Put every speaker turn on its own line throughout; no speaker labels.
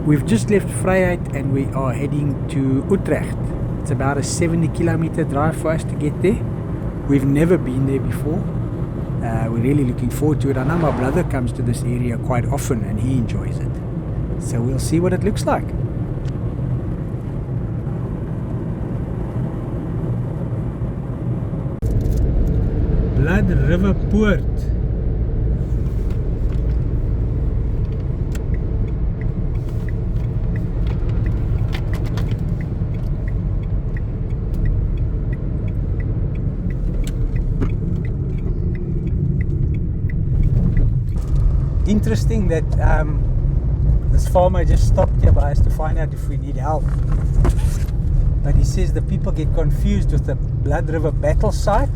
We've just left Vryheid and we are heading to Utrecht. It's about a 70-kilometer drive for us to get there. We've never been there before. We're really looking forward to it. I know my brother comes to this area quite often and he enjoys it. So we'll see what it looks like. Blood River Poort. Interesting that this farmer just stopped here by us to find out if we need help. But he says the people get confused with the Blood River battle site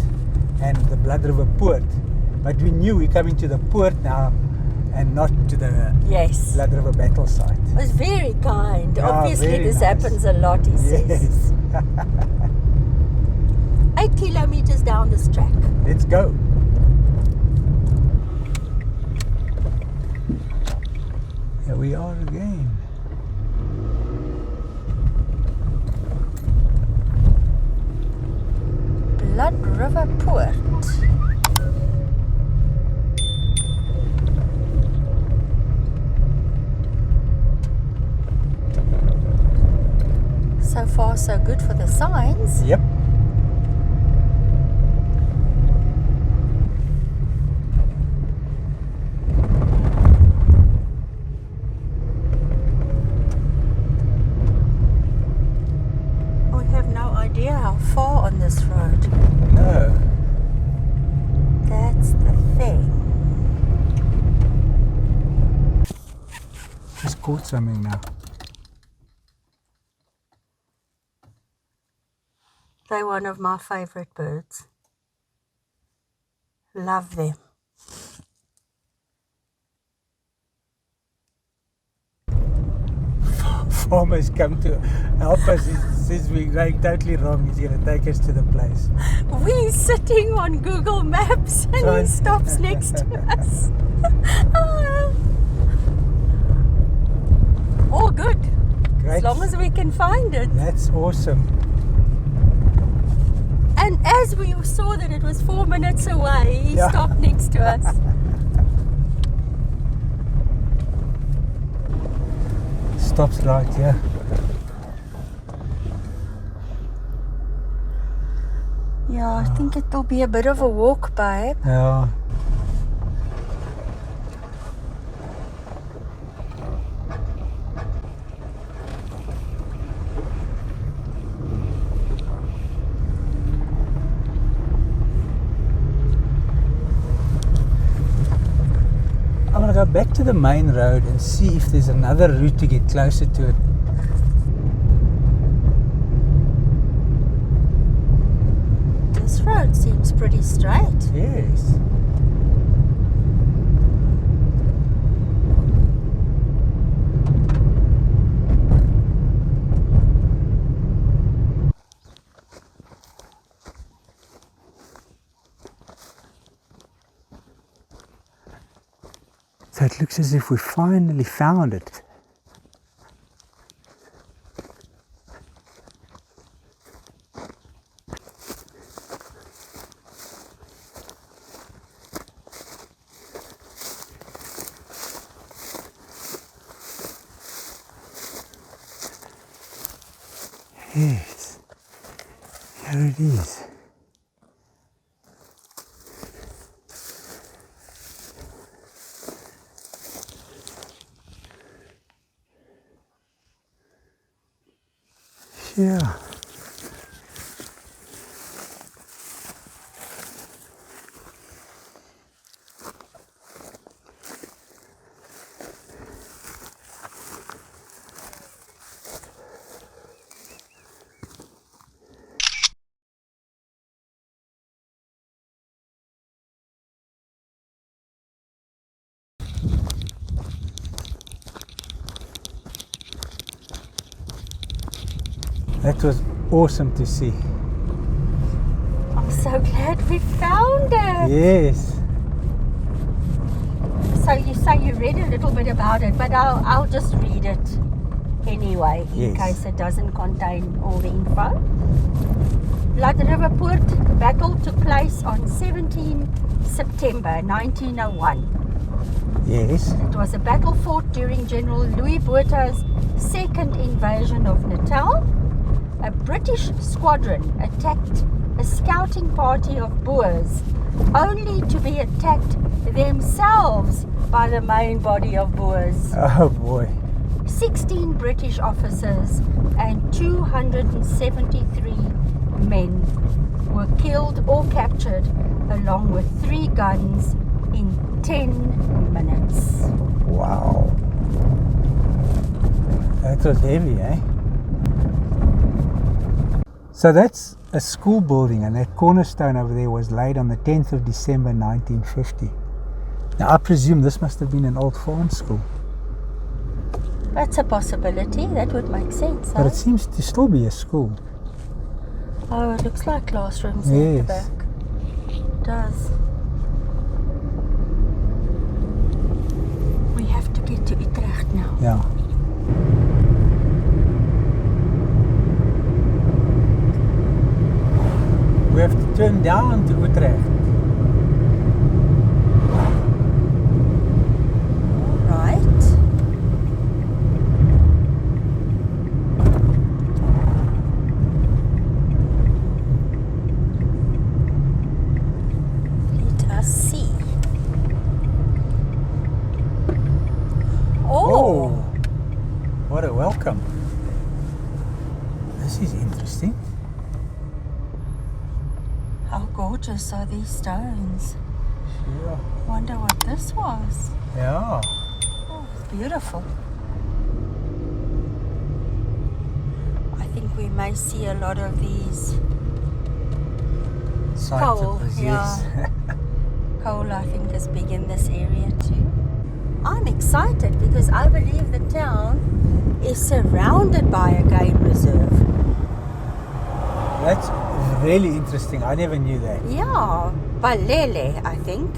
and the Blood River Poort. But we knew we're coming to the Poort now and not to the Blood River battle site.
It was very kind.
Yeah,
Obviously
very
this
nice.
happens a lot, he says. 8 kilometers down this track.
Let's go. Here we are again.
Blood River Poort. So far so good for the signs.
Yep.
We have no idea how far on this road.
No.
That's the thing.
Just caught something now.
They're one of my favorite birds. Love them.
Farmer's come to help us. He says we're going totally wrong. He's going to take us to the place.
We're sitting on Google Maps and
Right.
he stops next to us. All good.
Great.
As long as we can find it.
That's awesome.
And as we saw that it was 4 minutes away, he
Yeah.
stopped next to us.
Stops right here.
Yeah, I think it'll be a bit of a walk, babe.
Yeah. I'm going to go back to the main road and see if there's another route to get closer to it.
This road seems pretty straight.
Yes. So it looks as if we finally found it. Yes, here it is. Yeah. That was awesome to see.
I'm so glad we found it.
Yes.
So you say you read a little bit about it, but I'll just read it. anyway, in
Yes.
case it doesn't contain all the info. Blood River Poort battle took place on 17 September 1901.
Yes.
It was a battle fought during General Louis Botha's second invasion of Natal. A British squadron attacked a scouting party of Boers, only to be attacked themselves by the main body of Boers.
Oh boy.
16 British officers and 273 men were killed or captured, along with 3 guns in 10 minutes.
Wow. That was heavy, eh? So that's a school building, and that cornerstone over there was laid on the 10th of December 1950. Now I presume this must have been an old farm school.
That's a possibility. That would make sense.
But
Huh?
it seems to still be a school.
Oh, it looks like classrooms at the
Yes.
back. It does. We have to get to Utrecht now.
Yeah. We have to turn down to Utrecht.
Right. Let us see. Oh,
What a welcome. This is interesting.
how gorgeous are these stones?
Yeah.
Wonder what this was.
Yeah.
Oh, it's beautiful. I think we may see a lot of these. Coal,
Cyprus,
yeah.
yes.
Coal, I think, is big in this area too. I'm excited because I believe the town is surrounded by a game reserve.
That's really interesting. I never knew that.
Yeah, Balele, I think.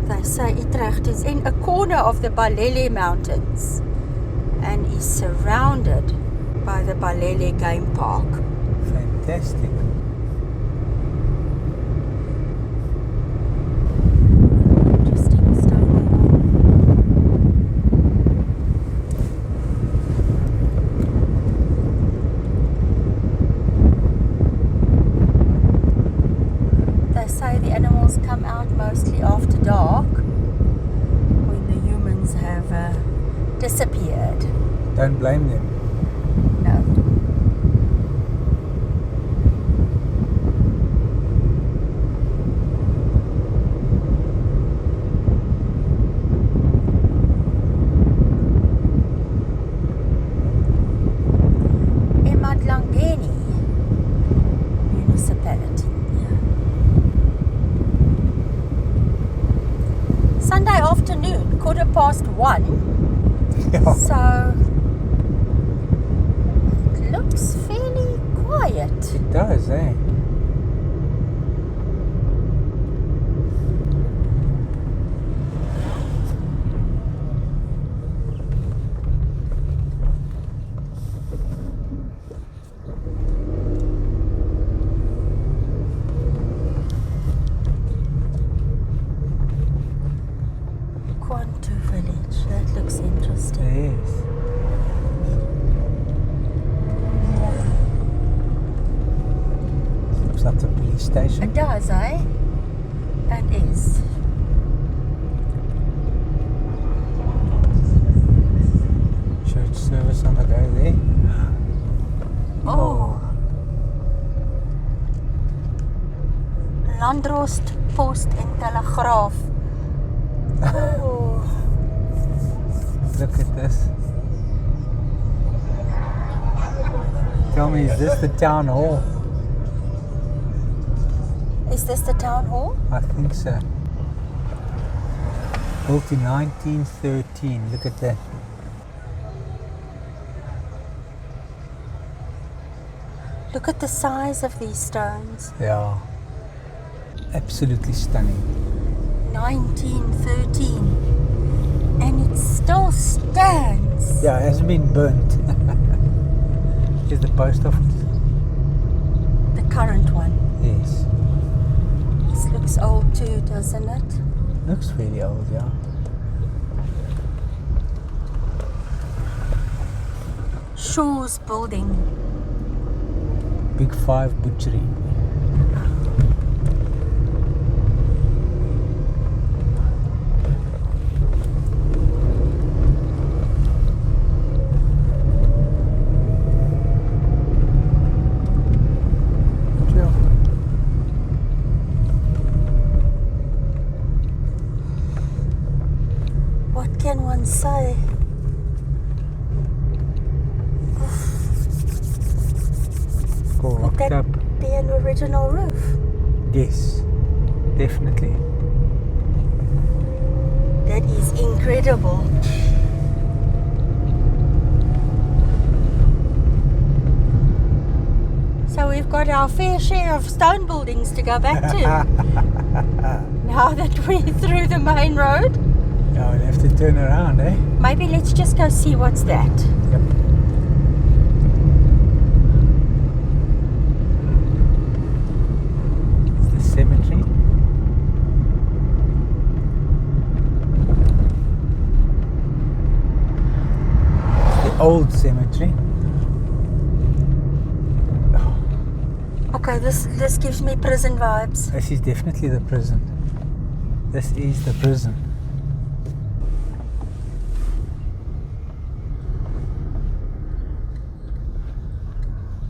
They say Utrecht is in a corner of the Balele Mountains and is surrounded by the Balele Game Park.
Fantastic.
Interesting stuff. They say the animals come out mostly after dark when the humans have disappeared.
Don't blame them.
No. Emadlangeni municipality. Sunday afternoon, 1:15.
Yeah.
So it looks fairly quiet.
It does, eh?
Quantu village, that looks interesting.
Yes. Looks like the police station.
It does, eh? It is.
Church service on the go there.
Oh. Landrost Post en Telegraaf. Oh.
Look at this. Tell me, is this the town hall?
Is this the town hall?
I think so. Built in 1913. Look at that.
Look at the size of these stones.
Yeah. Absolutely stunning.
1913. stands.
Yeah, it hasn't been burnt. Here's the post office.
The current one.
Yes.
This looks old too, doesn't it?
Looks really old, yeah.
Shaw's building.
Big Five Butchery.
What can one say? Could that be an original roof?
Yes, definitely.
That is incredible. So we've got our fair share of stone buildings to go back to. Now that we're through the main road.
Yeah, we'll have to turn around, eh?
Maybe let's just go see what's that.
Yep. It's the cemetery. It's the old cemetery.
Okay, this gives me prison vibes.
This is definitely the prison. This is the prison.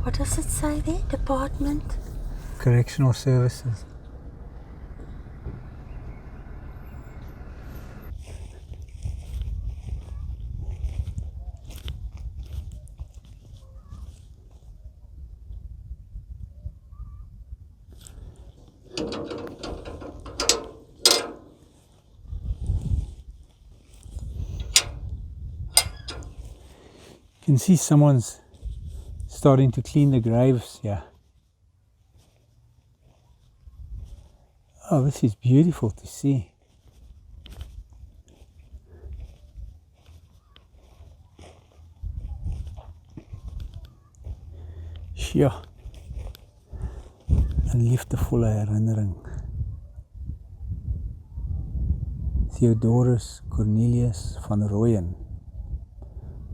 What does it say there? Department?
Correctional Services. You can see someone's starting to clean the graves here. Oh, this is beautiful to see. Ja. Een liefdevolle herinnering. Theodorus Cornelius van Rooyen,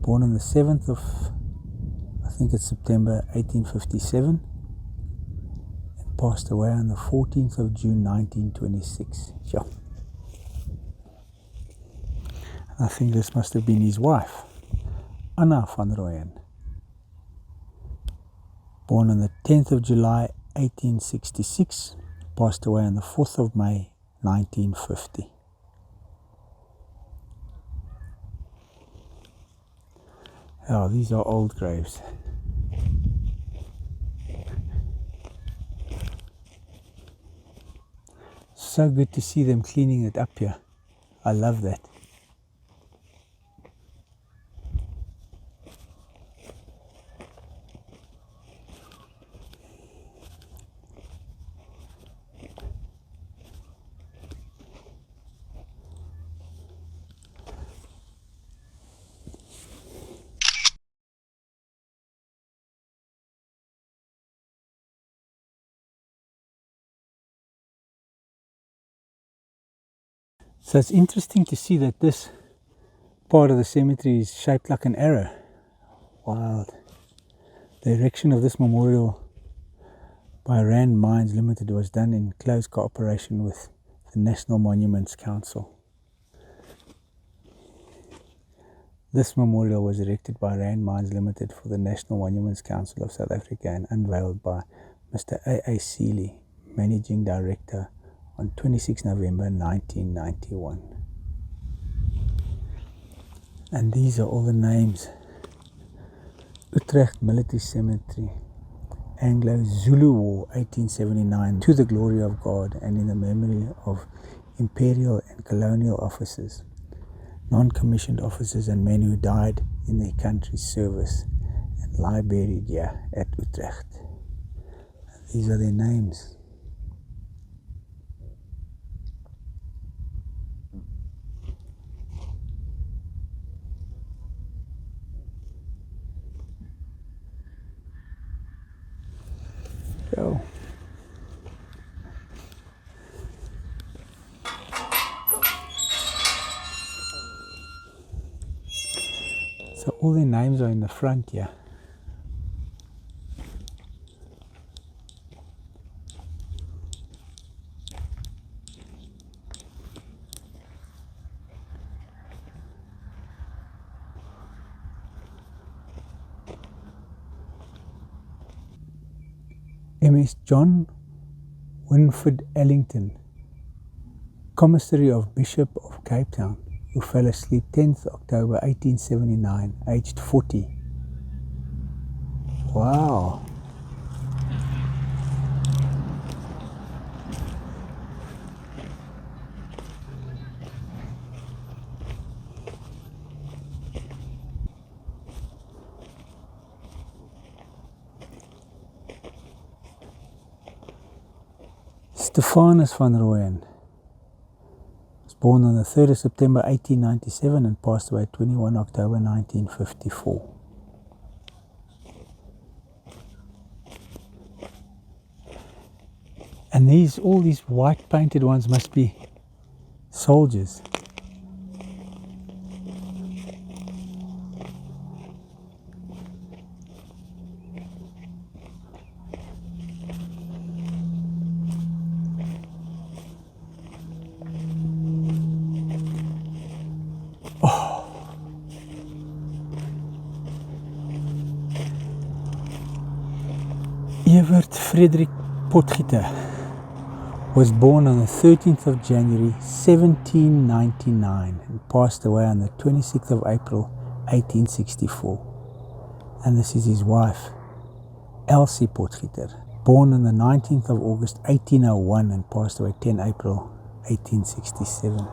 born on the 7th of, I think it's September 1857, and passed away on the 14th of June 1926. Ja. I think this must have been his wife, Anna van Rooyen, born on the 10th of July 1866, passed away on the 4th of May 1950. Oh, these are old graves. So good to see them cleaning it up here. I love that. So it's interesting to see that this part of the cemetery is shaped like an arrow. Wild. The erection of this memorial by Rand Mines Limited was done in close cooperation with the National Monuments Council. This memorial was erected by Rand Mines Limited for the National Monuments Council of South Africa and unveiled by Mr. A.A. Seeley, Managing Director, on 26 November 1991. And these are all the names. Utrecht Military Cemetery, Anglo-Zulu War 1879, to the glory of God and in the memory of imperial and colonial officers, non-commissioned officers and men who died in their country's service and lie buried here at Utrecht. These are their names. Yo. So all their names are in the front here. MS John Winford Ellington, Commissary of Bishop of Cape Town, who fell asleep 10th October 1879, aged 40. Wow. Stephanus van Rooyen was born on the 3rd of September 1897 and passed away 21 October 1954. And all these white painted ones must be soldiers. Evert Frederick Potgieter was born on the 13th of January 1799 and passed away on the 26th of April 1864. And this is his wife, Elsie Potgieter, born on the 19th of August 1801 and passed away 10 April 1867.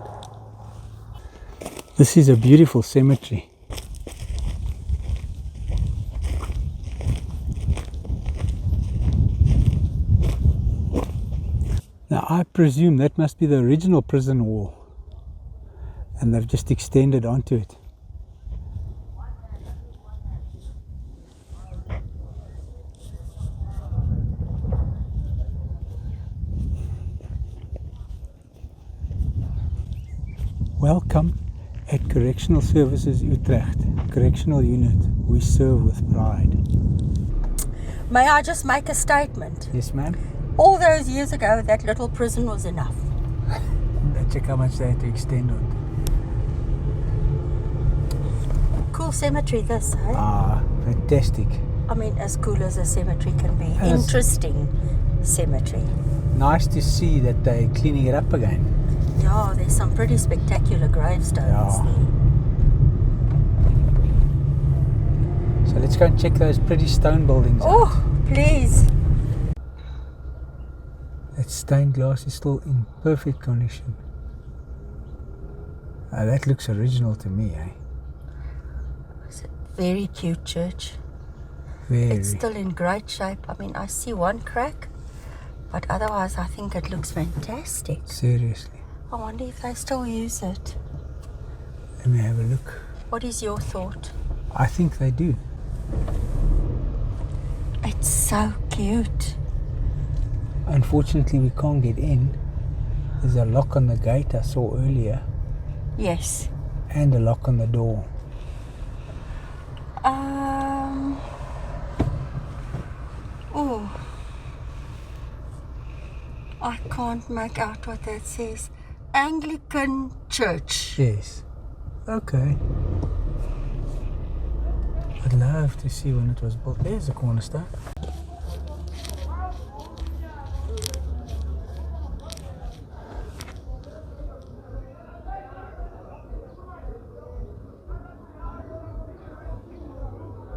This is a beautiful cemetery. Now I presume that must be the original prison wall and they've just extended onto it. Welcome at Correctional Services Utrecht, Correctional Unit. We serve with pride.
May I just make a statement?
Yes, ma'am.
All those years ago, that little prison was enough.
Check how much they had to extend on.
Cool cemetery this, eh?
Ah, fantastic.
I mean, as cool as a cemetery can be. Interesting cemetery.
Nice to see that they're cleaning it up again.
Yeah, there's some pretty spectacular gravestones
Yeah.
there.
So let's go and check those pretty stone buildings out.
Oh, please.
That stained glass is still in perfect condition. That looks original to me, eh?
It's a very cute church.
Very.
It's still in great shape. I mean, I see one crack, but otherwise I think it looks fantastic.
Seriously.
I wonder if they still use it.
Let me have a look.
What is your thought?
I think they do.
It's so cute.
Unfortunately, we can't get in. There's a lock on the gate I saw earlier.
Yes.
And a lock on the door.
Oh. I can't make out what that says. Anglican Church.
Yes. Okay. I'd love to see when it was built. There's a cornerstone.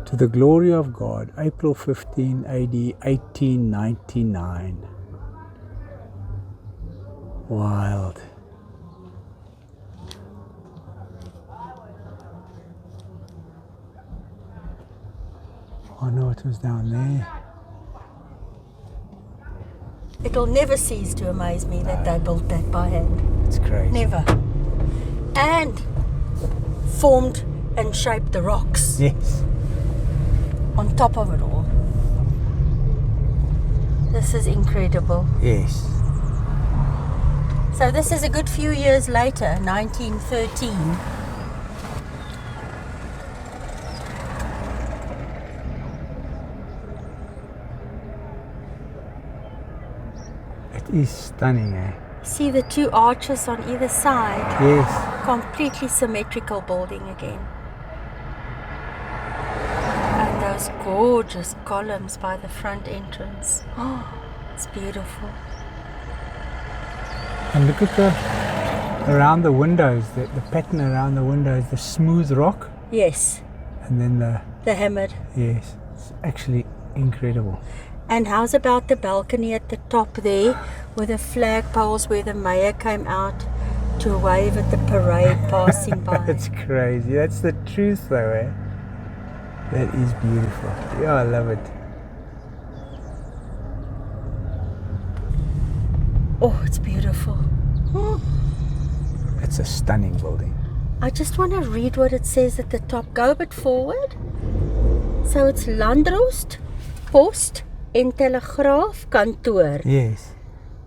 To the Glory of God, April 15 AD 1899. Wild. Oh no, it was down there.
It'll never cease to amaze me that they built that by hand.
It's crazy.
Never. And formed and shaped the rocks
Yes.
on top of it all. This is incredible.
Yes.
So this is a good few years later, 1913.
It is stunning, eh?
See the two arches on either side.
Yes.
Completely symmetrical building again. And those gorgeous columns by the front entrance. Oh, it's beautiful.
And look at the around the windows, the pattern around the windows, the smooth rock,
Yes,
and then
the hammered.
yes, it's actually incredible.
And how's about the balcony at the top there with the flagpoles where the mayor came out to wave at the parade passing by?
It's crazy. That's the truth though, eh? That is beautiful. Yeah, I love it.
Oh, it's beautiful.
It's a stunning building.
I just want to read what it says at the top. Go a bit forward. So it's Landrost, Post en Telegraaf Kantoor.
Yes.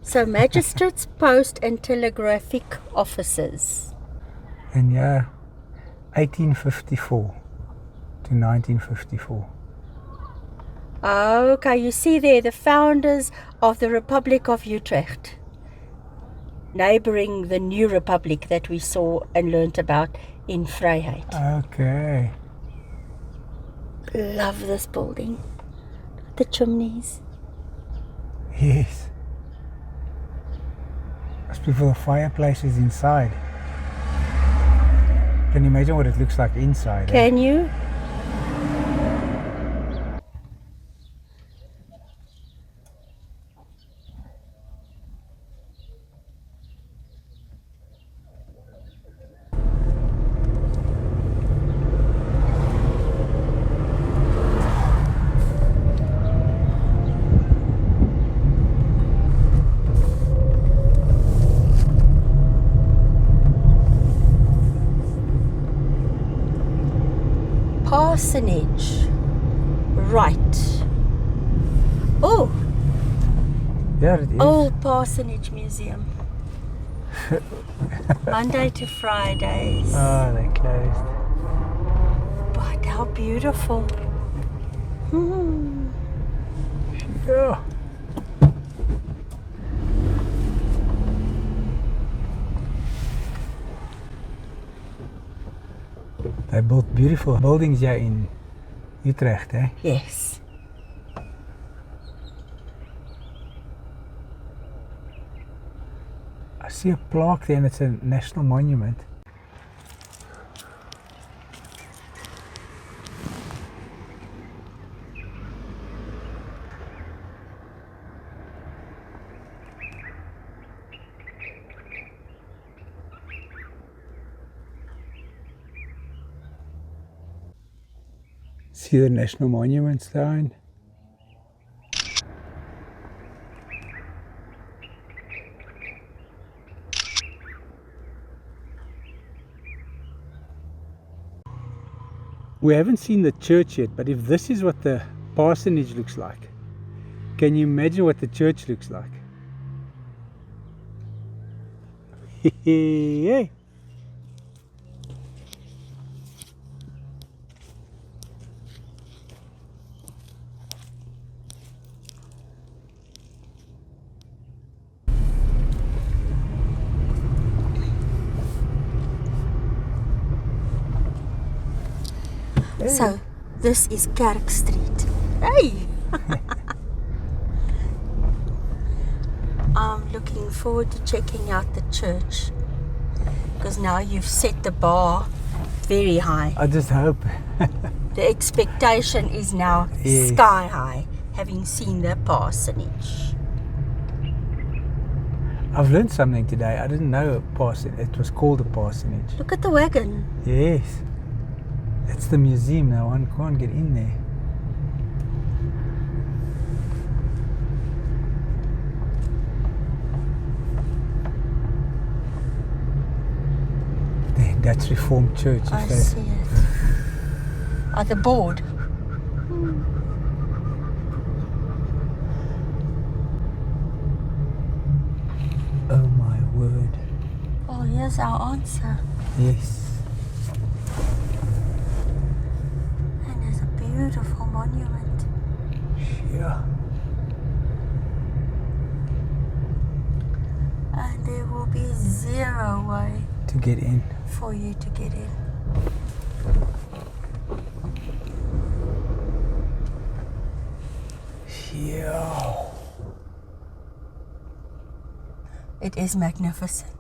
So magistrates, post and telegraphic offices.
And yeah, 1854 to 1954.
Okay, you see there the founders of the Republic of Utrecht, neighboring the new republic that we saw and learnt about in Vryheid.
Okay.
Love this building. The chimneys.
Yes. Must be for the fireplaces inside. Can you imagine what it looks like inside?
Can you? Parsonage. Right. Oh,
Yeah, it is.
Old Parsonage Museum. Monday to Fridays.
Oh, they're closed.
But how beautiful.
Yeah. They built beautiful buildings here in Utrecht, eh?
Yes.
I see a plaque there and it's a national monument. See the national monument sign? We haven't seen the church yet, but if this is what the parsonage looks like, can you imagine what the church looks like? Hey.
So, this is Kerk Street. Hey! I'm looking forward to checking out the church. Because now you've set the bar very high.
I just hope.
The expectation is now
Yes.
sky high, having seen the parsonage.
I've learned something today. I didn't know a parsonage. It was called a parsonage.
Look at the wagon.
Yes. It's the museum now. One can't get in there. The Dutch Reformed Church.
I see it. The board. is our answer.
Yes.
And it's a beautiful monument.
Yeah.
And there will be zero way
To get in.
for you to get in.
Yeah.
It is magnificent.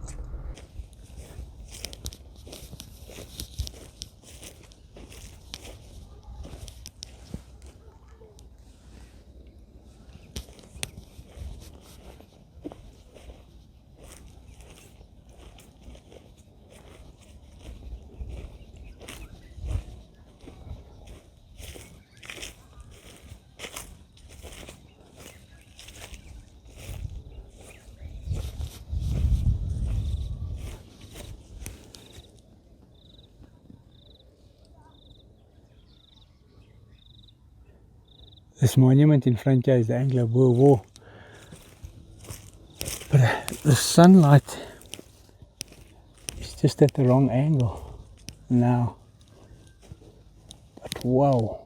This monument in front here is the Anglo-Boer War. But the sunlight is just at the wrong angle now. But wow.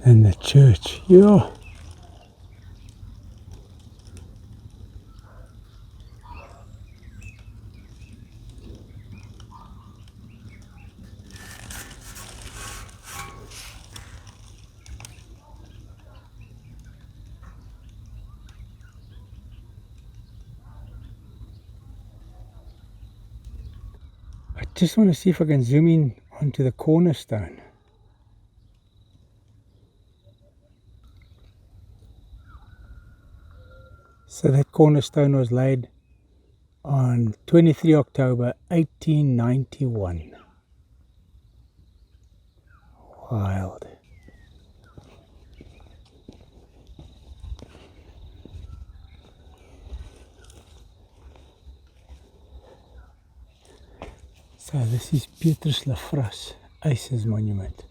And the church, yeah. I just want to see if I can zoom in onto the cornerstone. So that cornerstone was laid on 23 October 1891. Wild. So this is Petrus Lafras, Aces Monument.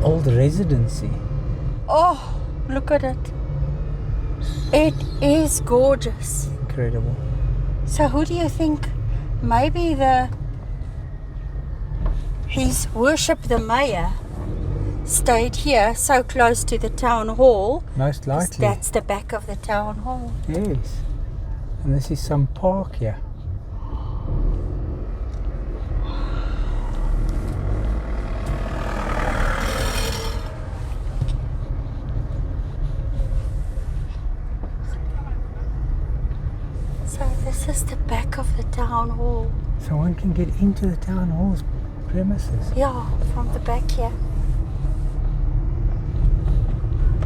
Old residency.
Oh, look at it. It is gorgeous.
Incredible.
So who do you think? Maybe His Worship the Mayor stayed here so close to the town hall.
Most likely.
That's the back of the town hall.
Yes. And this is some park here.
So this is the back of the town hall.
So one can get into the town hall's premises.
Yeah, from the back here.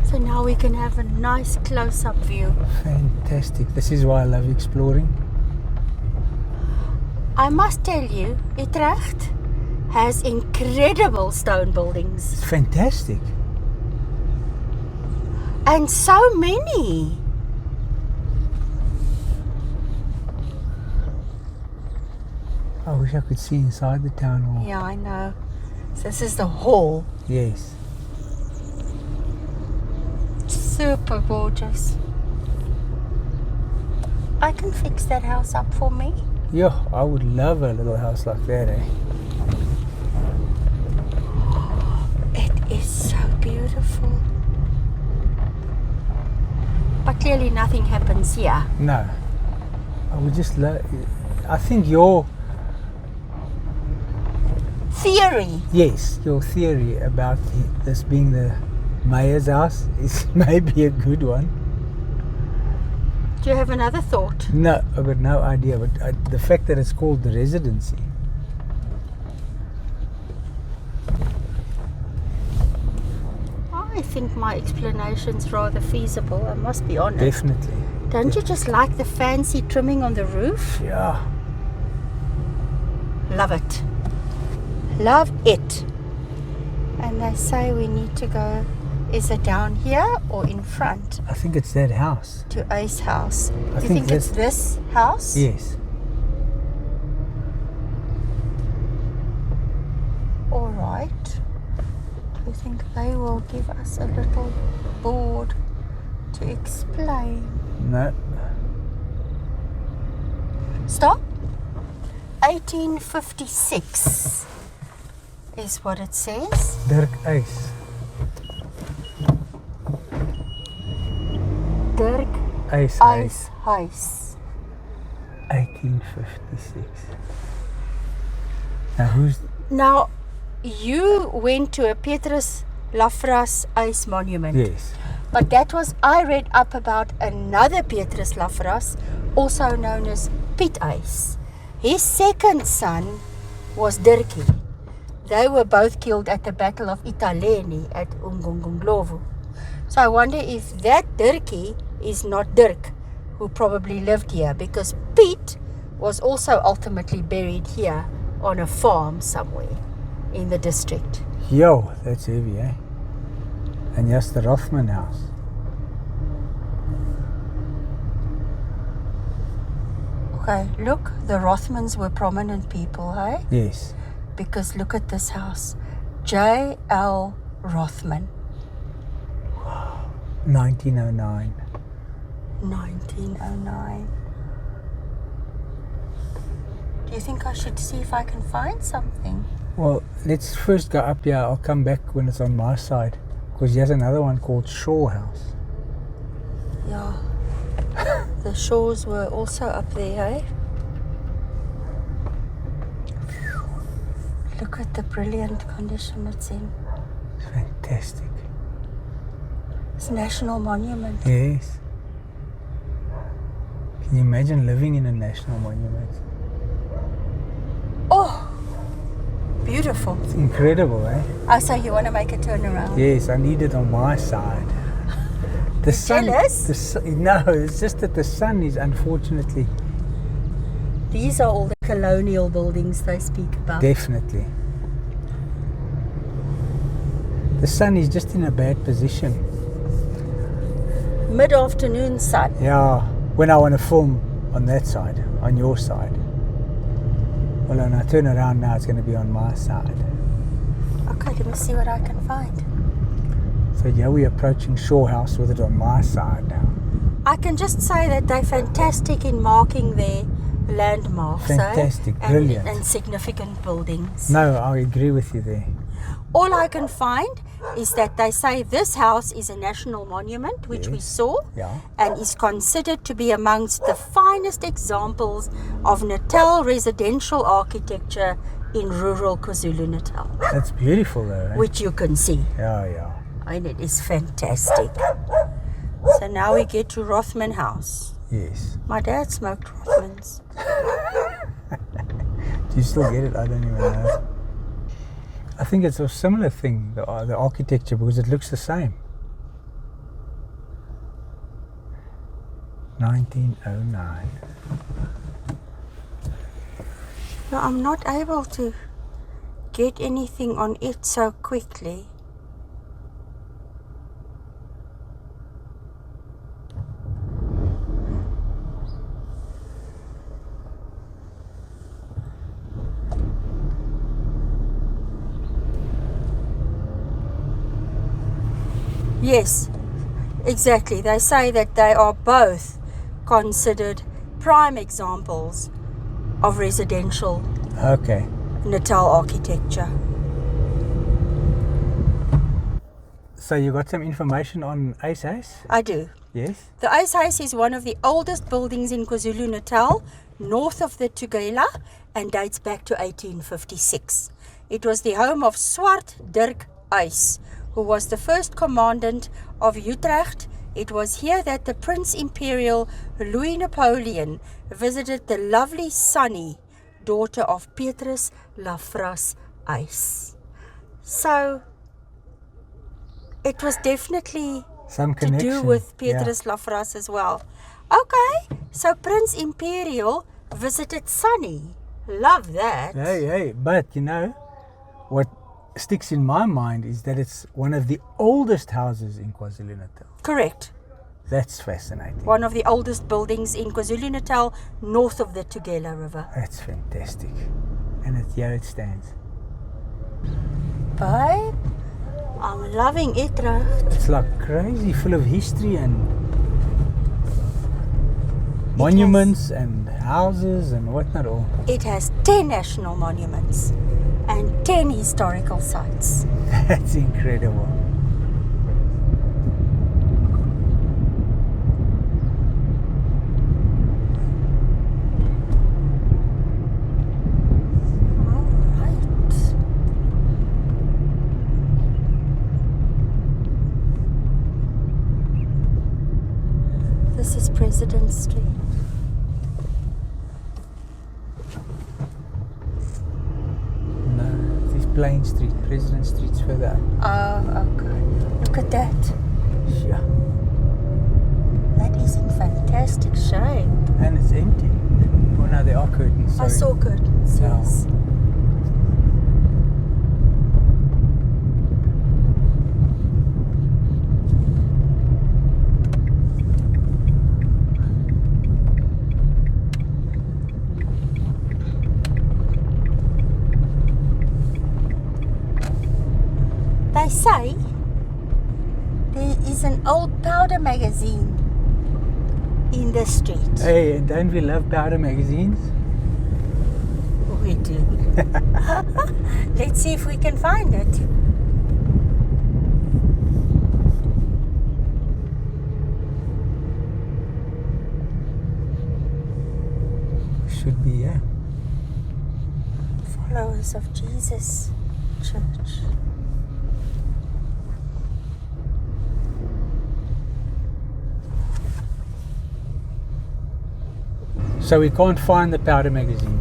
So now we can have a nice close-up view.
Fantastic. This is why I love exploring.
I must tell you, Utrecht has incredible stone buildings.
It's fantastic.
And so many.
I wish I could see inside the town hall.
Yeah, I know. So this is the hall.
Yes.
Super gorgeous. I can fix that house up for me.
Yeah, I would love a little house like that, eh?
It is so beautiful. But clearly nothing happens here.
No. I would just love... I think your...
Theory.
Yes, your theory about this being the mayor's house is maybe a good one.
Do you have another thought?
No, I've got no idea. But the fact that it's called the residency.
I think my explanation's rather feasible, I must be honest.
Definitely.
Don't you just like the fancy trimming on the roof?
Yeah.
Love it. Love it. And they say we need to go, is it down here or in front
I think it's that house.
to Ace House? Do you
think
think it's this house?
Yes.
All right. Do you think they will give us a little board to explain?
No.
Stop. 1856 is what it says.
Dirk Ace.
Dirk
Ace.
Ice Huis.
1856. Now who's...
Now, you went to a Petrus Lafras Ice monument.
Yes.
But that was, I read up about another Petrus Lafras, also known as Piet Ice. His second son was Dirkie. They were both killed at the Battle of Italeni at Ungungunglovu. So I wonder if that Dirkie is not Dirk, who probably lived here, because Piet was also ultimately buried here on a farm somewhere in the district.
Yo, that's heavy, eh? And yes, the Rothman house.
Okay, look, the Rothmans were prominent people, hey?
Yes.
Because look at this house. J.L. Rothman.
1909.
1909. Do you think I should see if I can find something?
Well, let's first go up here. I'll come back when it's on my side. Because there's another one called Shaw House.
Yeah. The Shaws were also up there, eh? Look at the brilliant condition it's in.
It's fantastic.
It's a national monument.
Yes. Can you imagine living in a national monument?
Oh, beautiful.
It's incredible, eh?
Oh, so you want to make a turnaround?
Yes, I need it on my side. The sun,
jealous?
No, it's just that the sun is unfortunately...
These are all the colonial buildings they speak about.
Definitely. The sun is just in a bad position.
Mid-afternoon sun.
Yeah, when I want to film on that side, on your side. Well, when I turn around now, it's going to be on my side.
Okay, let me see what I can find.
So yeah, we're approaching Shaw House with it on my side now.
I can just say that they're fantastic in marking their landmarks.
Fantastic,
eh?
brilliant.
And significant buildings.
No, I agree with you there.
All I can find is that they say this house is a national monument, which we saw,
Yeah.
and is considered to be amongst the finest examples of Natal residential architecture in rural KwaZulu-Natal,
That's beautiful though, eh?
which you can see.
Yeah.
And it is fantastic. So now we get to Rothman House.
Yes.
My dad smoked Rothmans.
Do you still get it? I don't even know. I think it's a similar thing, the architecture, because it looks the same. 1909.
Yeah, I'm not able to get anything on it so quickly. Yes, exactly. They say that they are both considered prime examples of residential
Okay.
Natal architecture.
So you got some information on Ace?
I do.
Yes.
The Oudtshuis is one of the oldest buildings in KwaZulu-Natal, north of the Tugela, and dates back to 1856. It was the home of Swart Dirk Uys, who was the first commandant of Utrecht. It was here that the Prince Imperial Louis Napoleon visited the lovely Sunny, daughter of Petrus Lafras Uys. So it was definitely
Some
to
connection.
do with Petrus Lafras as well. Okay, so Prince Imperial visited Sunny. Love that.
Hey, but you know, what sticks in my mind is that it's one of the oldest houses in KwaZulu-Natal.
Correct.
That's fascinating.
One of the oldest buildings in KwaZulu-Natal, north of the Tugela River.
That's fantastic. And here it stands.
Babe, I'm loving Utrecht.
It's like crazy, full of history and monuments and houses and whatnot all.
It has 10 national monuments and 10 historical sites.
That's incredible.
This is President Street.
No, this is Plain Street. President Street's further up.
Oh, okay. Look at that.
Yeah.
That is in fantastic shape.
And it's empty. Oh no, there are curtains.
I
Sorry.
saw curtains,
Yeah.
yes. They say there is an old powder magazine in the street.
Hey, don't we love powder magazines?
We do. Let's see if we can find it.
Should be, yeah.
Followers of Jesus Church.
So we can't find the powder magazine.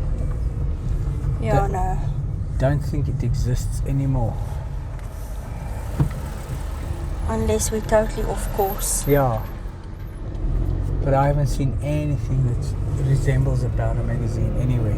Yeah, no.
Don't think it exists anymore.
Unless we're totally off course.
Yeah. But I haven't seen anything that resembles a powder magazine anyway.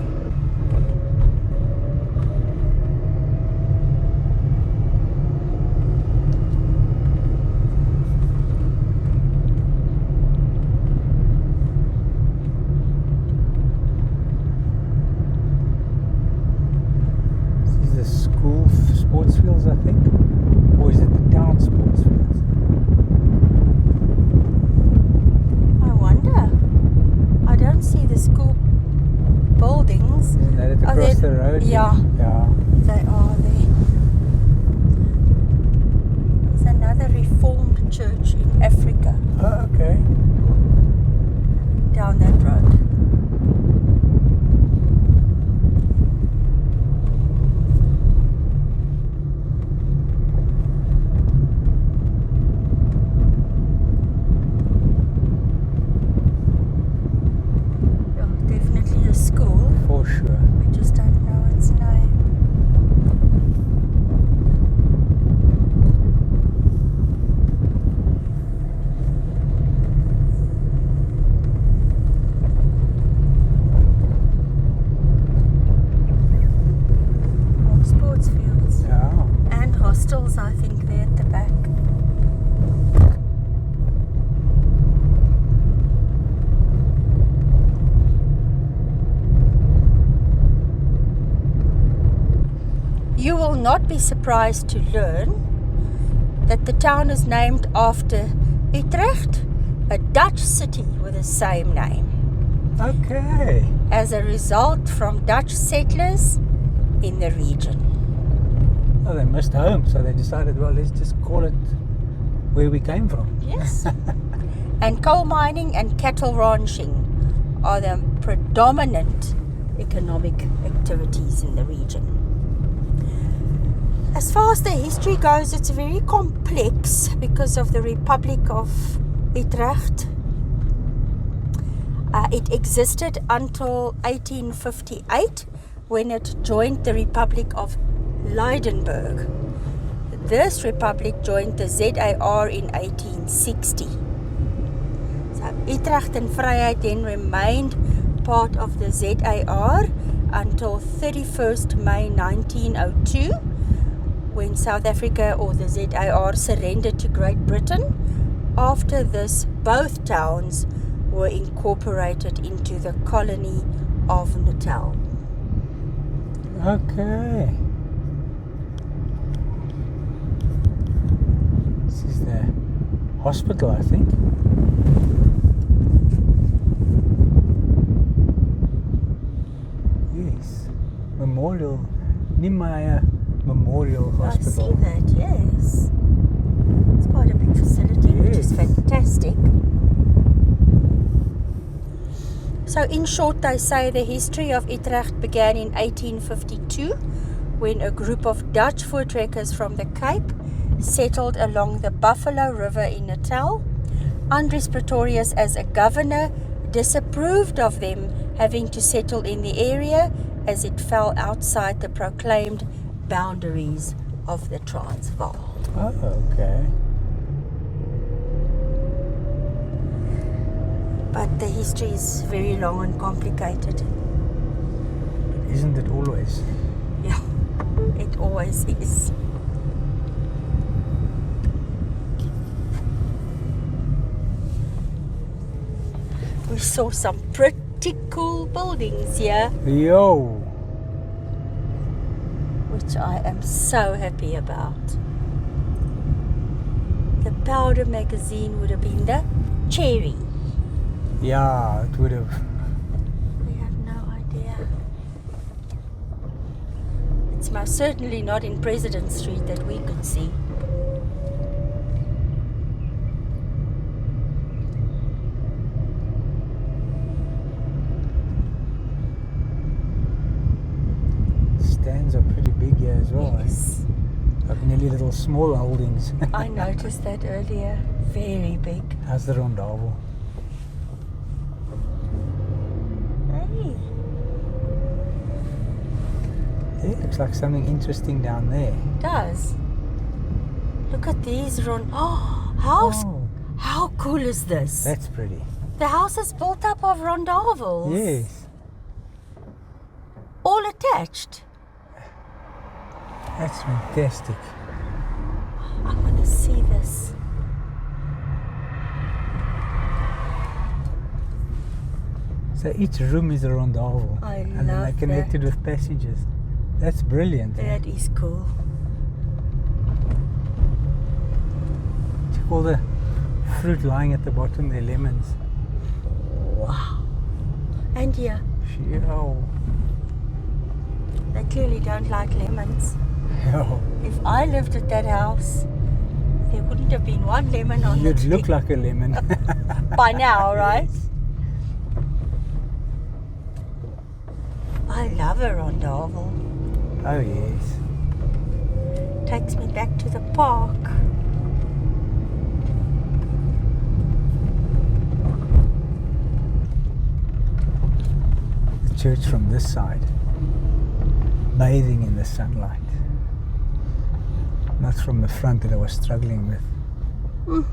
This is the school sports fields, I think. Or is it the town sports fields?
I wonder. I don't see the school buildings.
Isn't that it
Are
across
they-
the road?
yeah.
Yeah.
They are there. There's another Reformed church in Africa
Oh, okay.
down that road. Yeah, definitely a school.
For sure.
We just don't know its name. hostels, I think, there at the back. You will not be surprised to learn that the town is named after Utrecht, a Dutch city with the same name.
Okay.
As a result from Dutch settlers in the region.
Oh, they missed home, so they decided, well, let's just call it where we came from.
Yes. And coal mining and cattle ranching are the predominant economic activities in the region. As far as the history goes, it's very complex because of the Republic of Utrecht. It existed until 1858 when it joined the Republic of Lydenburg. This republic joined the ZAR in 1860. So Utrecht and Vryheid then remained part of the ZAR until 31st May 1902 when South Africa or the ZAR surrendered to Great Britain. After this, both towns were incorporated into the colony of Natal.
Okay. This is the hospital, I think. Yes. Niemeyer Memorial Hospital.
I see that, yes. It's quite a big facility, which is fantastic. So in short, they say the history of Utrecht began in 1852 when a group of Dutch voortrekkers from the Cape settled along the Buffalo River in Natal. Andries Pretorius, as a governor, disapproved of them having to settle in the area as it fell outside the proclaimed boundaries of the Transvaal.
Oh, okay.
But the history is very long and complicated.
Isn't it always?
Yeah, it always is. We saw some pretty cool buildings here,
Yo!
which I am so happy about. The Powder magazine would have been the cherry.
Yeah, it would have.
We have no idea. It's most certainly not in President Street that we could see.
Stands are pretty big here as well.
Yes.
Like nearly little small holdings.
I noticed that earlier. Very big.
How's the Rondavel?
Hey.
It looks like something interesting down there.
Does. Look at these how cool is this?
That's pretty.
The house is built up of rondavels.
Yes.
All attached.
That's fantastic.
I want to see this.
So each room is a rondavel. And then
love
they're connected with passages. That's brilliant.
That is cool.
Check all the fruit lying at the bottom there, lemons.
Wow. And here,
Yo.
they clearly don't like lemons.
Yo.
If I lived at that house, there wouldn't have been one lemon on the
You'd
tree.
look like a lemon.
By now, right?
Yes.
I love a rondavel.
Oh yes.
Takes me back to the park.
The church from this side, bathing in the sunlight. Not from the front that I was struggling with.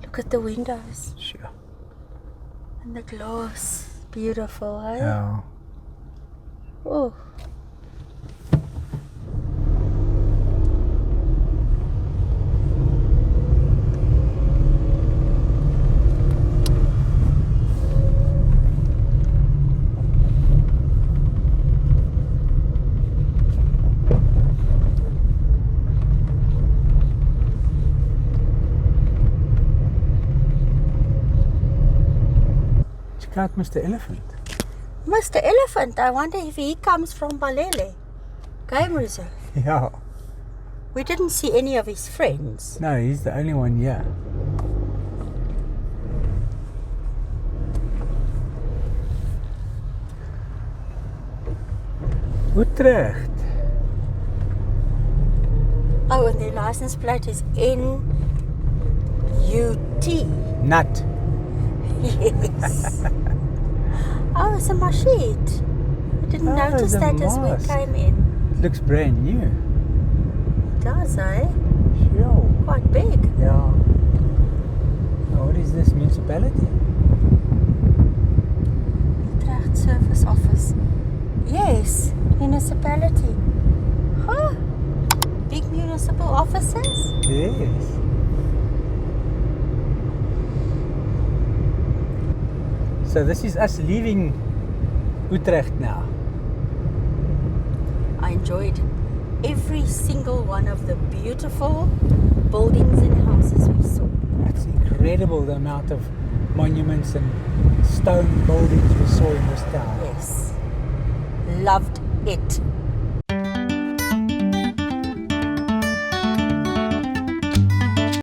Look at the windows
Sure.
and the glass. Beautiful, eh?
Check out Mr. Elephant.
Mr. Elephant, I wonder if he comes from Balele Game Reserve.
Yeah.
We didn't see any of his friends.
No, he's the only one here. Utrecht.
Oh, and their license plate is NUT.
Nut.
Yes. Oh, it's a machete. I didn't
Oh,
notice
the
that as we
mask.
came in.
Looks brand new.
It does, eh?
Yo.
Quite big.
Yeah. Oh, what is this municipality?
Utrecht Service Office. Yes, municipality. Huh? Big municipal offices?
Yes. So this is us leaving Utrecht now.
I enjoyed every single one of the beautiful buildings and houses we saw.
It's incredible the amount of monuments and stone buildings we saw in this town.
Yes. Loved it.